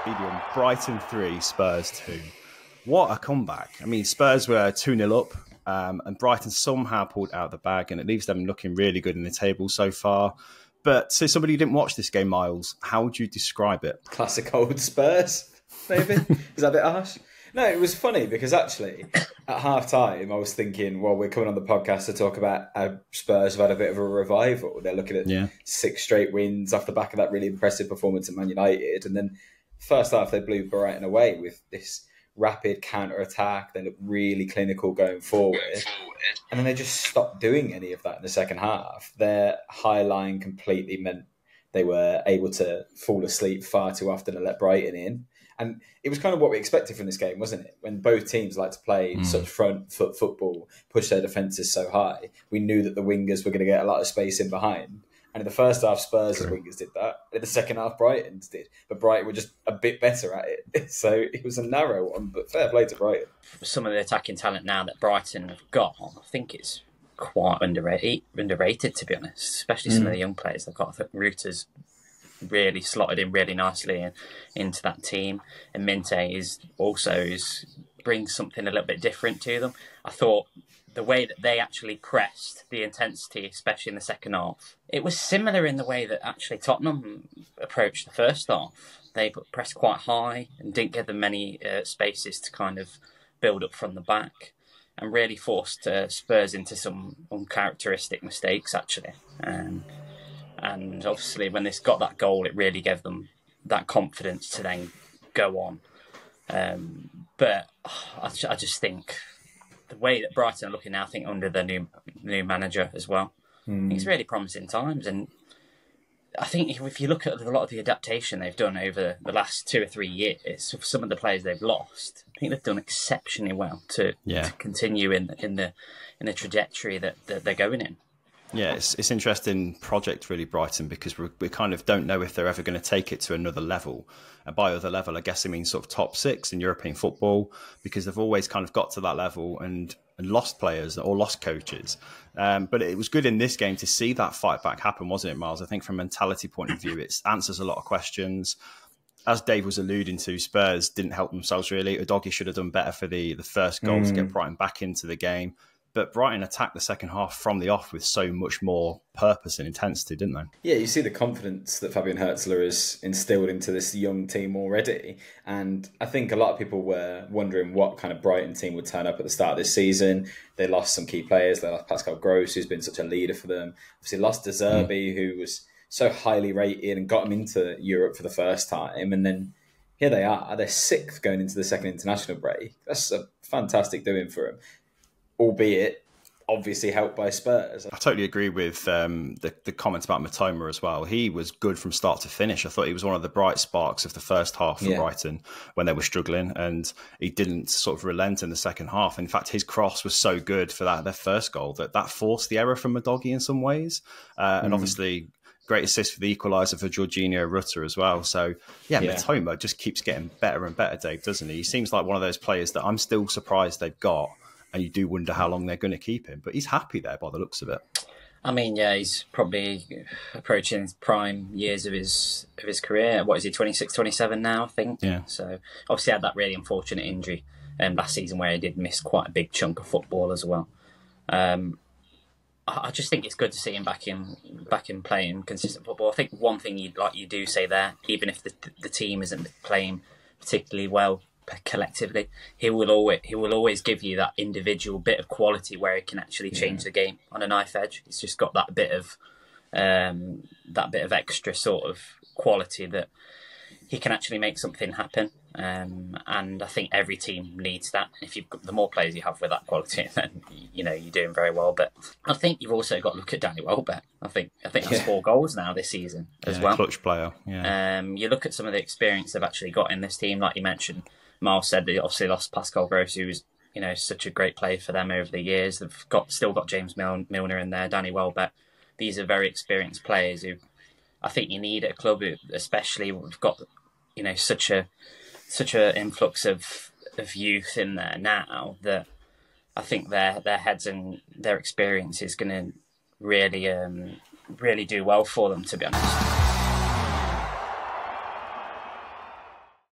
Fabian, Brighton 3, Spurs 2. What a comeback. I mean, Spurs were 2-0 up, and Brighton somehow pulled out the bag, and it leaves them looking really good in the table so far. But so somebody who didn't watch this game, Myles, how would you describe it? Classic old Spurs, maybe? Is that a bit harsh? No, it was funny because actually at half-time I was thinking, well, we're coming on the podcast to talk about how Spurs have had a bit of a revival. They're looking at 6 straight wins off the back of that really impressive performance at Man United. And then first half they blew Brighton away with this rapid counter-attack. They looked really clinical going forward. And then they just stopped doing any of that in the second half. Their high line completely meant they were able to fall asleep far too often and let Brighton in. And it was kind of what we expected from this game, wasn't it? When both teams like to play such front foot football, push their defences so high, we knew that the wingers were going to get a lot of space in behind. And in the first half, Spurs' wingers did that. In the second half, Brighton's did. But Brighton were just a bit better at it. So it was a narrow one, but fair play to Brighton. Some of the attacking talent now that Brighton have got, I think it's quite underrated to be honest, especially some of the young players they've got. I think Reuter's really slotted in really nicely into that team, and Minte brings something a little bit different to them. I thought the way that they actually pressed, the intensity, especially in the second half, it was similar in the way that actually Tottenham approached the first half. They pressed quite high and didn't give them many spaces to kind of build up from the back, and really forced Spurs into some uncharacteristic mistakes actually. And obviously, when they got that goal, it really gave them that confidence to then go on. But I just think the way that Brighton are looking now, I think under the new manager as well, I think it's really promising times. And I think if you look at a lot of the adaptation they've done over the last 2 or 3 years, for some of the players they've lost, I think they've done exceptionally well to continue in the trajectory that they're going in. Yeah, it's interesting project really, Brighton, because we kind of don't know if they're ever going to take it to another level. And by other level, I guess I mean sort of top 6 in European football, because they've always kind of got to that level and lost players or lost coaches. But it was good in this game to see that fight back happen, wasn't it, Myles? I think from a mentality point of view, it answers a lot of questions. As Dave was alluding to, Spurs didn't help themselves really. Udogie should have done better for the first goal to get Brighton back into the game. But Brighton attacked the second half from the off with so much more purpose and intensity, didn't they? Yeah, you see the confidence that Fabian Hurzeler has instilled into this young team already. And I think a lot of people were wondering what kind of Brighton team would turn up at the start of this season. They lost some key players. They lost Pascal Gross, who's been such a leader for them. Obviously lost De Zerbi, who was so highly rated and got them into Europe for the first time. And then here they are. They're 6th going into the second international break. That's a fantastic doing for them. Albeit, obviously helped by Spurs. I totally agree with the comments about Matoma as well. He was good from start to finish. I thought he was one of the bright sparks of the first half for Brighton when they were struggling, and he didn't sort of relent in the second half. In fact, his cross was so good for their first goal that forced the error from Udogie in some ways. And obviously, great assist for the equaliser for Jorginho Rutter as well. So, Matoma just keeps getting better and better, Dave, doesn't he? He seems like one of those players that I'm still surprised they've got. And you do wonder how long they're going to keep him. But he's happy there by the looks of it. I mean, yeah, he's probably approaching his prime years of his career. What is he, 26, 27 now, I think? Yeah. So obviously had that really unfortunate injury last season where he did miss quite a big chunk of football as well. I just think it's good to see him back in playing consistent football. I think one thing you do say there, even if the team isn't playing particularly well collectively, he will always give you that individual bit of quality where he can actually change the game on a knife edge. He's just got that bit of extra sort of quality that he can actually make something happen. And I think every team needs that. If you've got the more players you have with that quality, then you're doing very well. But I think you've also got to look at Danny Welbeck. I think that's 4 goals now this season as well. Clutch player. Yeah. You look at some of the experience they've actually got in this team, like you mentioned. Myles said they obviously lost Pascal Gross, who was such a great player for them over the years. They've still got James Milner in there, Danny Welbeck. These are very experienced players who I think you need at a club, especially we've got such a influx of youth in there now that I think their heads and their experience is going to really do well for them, to be honest.